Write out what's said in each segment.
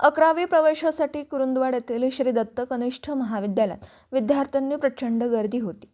11वी प्रवेशासाठी कुरुंदवाड येथील श्री दत्त कनिष्ठ महाविद्यालयात विद्यार्थ्यांनी प्रचंड गर्दी होती.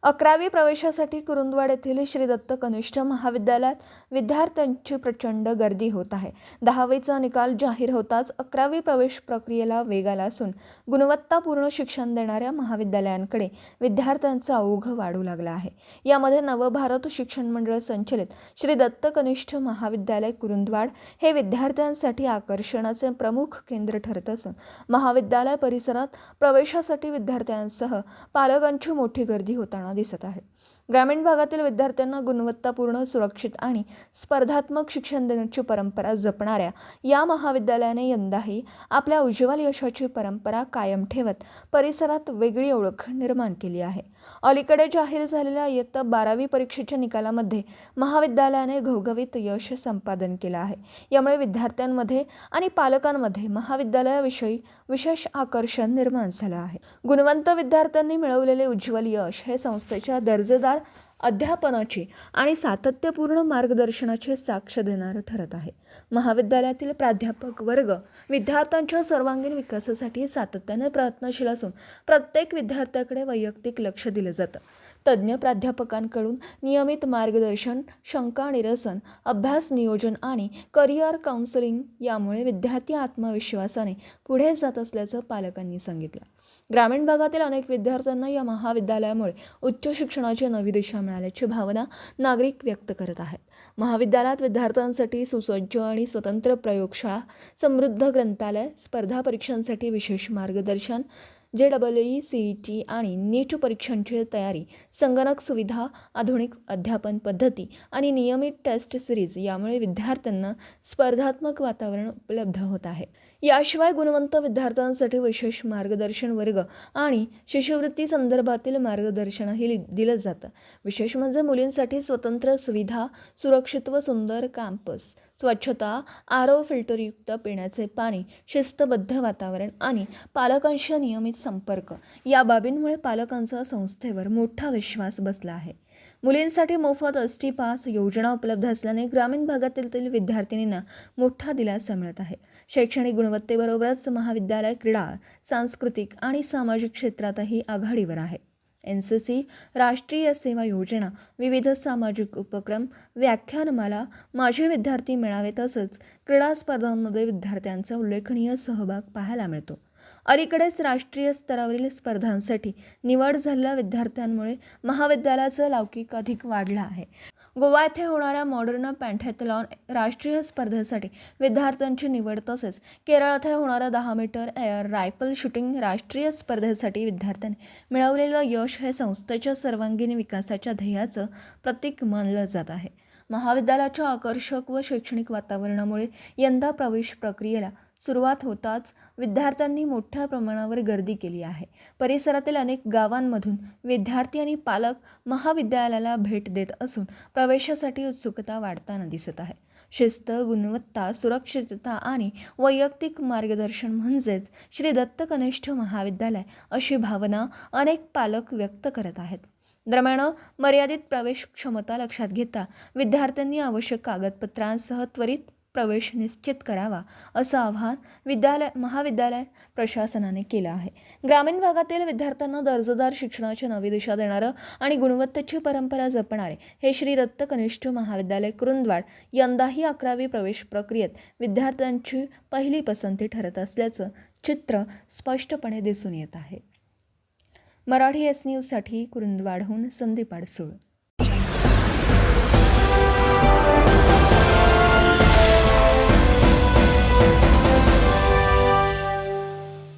11वी प्रवेशासाठी कुरुंदवाड येथील श्री दत्त कनिष्ठ महाविद्यालयात विद्यार्थ्यांची प्रचंड गर्दी होत आहे. 10वीचा निकाल जाहीर होताच 11वी प्रवेश प्रक्रियेला वेग आला असून गुणवत्तापूर्ण शिक्षण देणाऱ्या महाविद्यालयांकडे विद्यार्थ्यांचा ओघ वाढू लागला आहे. यामध्ये नवभारत शिक्षण मंडळ संचलित श्री दत्त कनिष्ठ महाविद्यालय कुरुंदवाड हे विद्यार्थ्यांसाठी आकर्षणाचे प्रमुख केंद्र ठरत असून महाविद्यालय परिसरात प्रवेशासाठी विद्यार्थ्यांसह पालकांची मोठी गर्दी होताना दिसत आहे. ग्रामीण भागातील विद्यार्थ्यांना गुणवत्तापूर्ण, सुरक्षित आणि स्पर्धात्मक शिक्षण देण्याची परंपरा जपणाऱ्या या महाविद्यालयाने यंदाही आपल्या उज्ज्वल यशाची परंपरा कायम ठेवत परिसरात वेगळी ओळख निर्माण केली आहे. अलीकडे जाहीर झालेल्या इयत्ता 12वी परीक्षेच्या निकालामध्ये महाविद्यालयाने घवघवीत यश संपादन केलं आहे. यामुळे विद्यार्थ्यांमध्ये आणि पालकांमध्ये महाविद्यालयाविषयी विशेष आकर्षण निर्माण झालं आहे. गुणवंत विद्यार्थ्यांनी मिळवलेले उज्ज्वल यश हे संस्थेच्या दर्जेदार अध्यापनाची आणि सातत्यपूर्ण मार्गदर्शनाची साक्ष देणारं ठरत आहे. महाविद्यालयातील प्राध्यापक वर्ग विद्यार्थ्यांच्या सर्वांगीण विकासासाठी सातत्याने प्रयत्नशील असून प्रत्येक विद्यार्थ्याकडे वैयक्तिक लक्ष दिलं जातं. तज्ज्ञ प्राध्यापकांकडून नियमित मार्गदर्शन, शंका निरसन, अभ्यास नियोजन आणि करिअर काउन्सिलिंग यामुळे विद्यार्थी आत्मविश्वासाने पुढे जात असल्याचं पालकांनी सांगितलं. ग्रामीण भागातील अनेक विद्यार्थ्यांना या महाविद्यालयामुळे उच्च शिक्षणाची नवी दिशा मिळाल्याची भावना नागरिक व्यक्त करत आहेत. महाविद्यालयात विद्यार्थ्यांसाठी सुसज्ज आणि स्वतंत्र प्रयोगशाळा, समृद्ध ग्रंथालय, स्पर्धा परीक्षांसाठी विशेष मार्गदर्शन, JEE, CET आणि नीट परीक्षांची तयारी, संगणक सुविधा, आधुनिक अध्यापन पद्धती आणि नियमित टेस्ट सिरीज यामुळे विद्यार्थ्यांना स्पर्धात्मक वातावरण उपलब्ध होत आहे. याशिवाय गुणवंत विद्यार्थ्यांसाठी विशेष मार्गदर्शन वर्ग आणि शिष्यवृत्ती संदर्भातील मार्गदर्शनही दिलं जातं. विशेष म्हणजे मुलींसाठी स्वतंत्र सुविधा, सुरक्षित व सुंदर कॅम्पस, स्वच्छता, आरो फिल्टरयुक्त पिण्याचे पाणी, शिस्तबद्ध वातावरण आणि पालकांशी नियमित संपर्क या बाबींमुळे पालकांचा संस्थेवर मोठा विश्वास बसला आहे. मुलींसाठी मोफत ST पास योजना उपलब्ध असल्याने ग्रामीण भागातील विद्यार्थिनींना मोठा दिलासा मिळत आहे. शैक्षणिक गुणवत्तेबरोबरच महाविद्यालय क्रीडा, सांस्कृतिक आणि सामाजिक क्षेत्रातही आघाडीवर आहे. NCC, राष्ट्रीय सेवा योजना, विविध सामाजिक उपक्रम, व्याख्यानमाला, माझे विद्यार्थी मेळावे तसंच क्रीडा स्पर्धांमध्ये विद्यार्थ्यांचा उल्लेखनीय सहभाग पाहायला मिळतो. अलीकडेच राष्ट्रीय स्तरावरील स्पर्धांसाठी निवड झालेल्या विद्यार्थ्यांमुळे महाविद्यालयाचा लौकिक अधिक वाढला आहे. गोवा येथे होणाऱ्या मॉडर्न पेंटाथलॉन राष्ट्रीय स्पर्धेसाठी विद्यार्थ्यांची निवड तसेच केरळ येथे होणाऱ्या 10 मीटर एअर रायफल शूटिंग राष्ट्रीय स्पर्धेसाठी विद्यार्थ्यांनी मिळवलेलं यश हे संस्थेच्या सर्वांगीण विकासाच्या ध्येयाचं प्रतीक मानलं जात आहे. महाविद्यालयाच्या आकर्षक व शैक्षणिक वातावरणामुळे यंदा प्रवेश प्रक्रियेला सुरुवात होताच विद्यार्थ्यांनी मोठ्या प्रमाणावर गर्दी केली आहे. परिसरातील अनेक गावांमधून विद्यार्थी आणि पालक महाविद्यालयाला भेट देत असून प्रवेशासाठी उत्सुकता वाढताना दिसत आहे. शिस्त, गुणवत्ता, सुरक्षितता आणि वैयक्तिक मार्गदर्शन म्हणजेच श्री दत्त कनिष्ठ महाविद्यालय अशी भावना अनेक पालक व्यक्त करत आहेत. दरम्यान मर्यादित प्रवेश क्षमता लक्षात घेता विद्यार्थ्यांनी आवश्यक कागदपत्रांसह त्वरित प्रवेश निश्चित करावा असं आवाहन महाविद्यालय प्रशासनाने केलं आहे. ग्रामीण भागातील विद्यार्थ्यांना दर्जेदार शिक्षणाची नवी दिशा देणारं आणि गुणवत्तेची परंपरा जपणारे हे श्री दत्त कनिष्ठ महाविद्यालय कुरुंदवाड यंदाही 11वी प्रवेश प्रक्रियेत विद्यार्थ्यांची पहिली पसंती ठरत असल्याचं चित्र स्पष्टपणे दिसून येत आहे. मराठी S न्यूजसाठी कुरुंदवाडहून संदीप आडसूळ.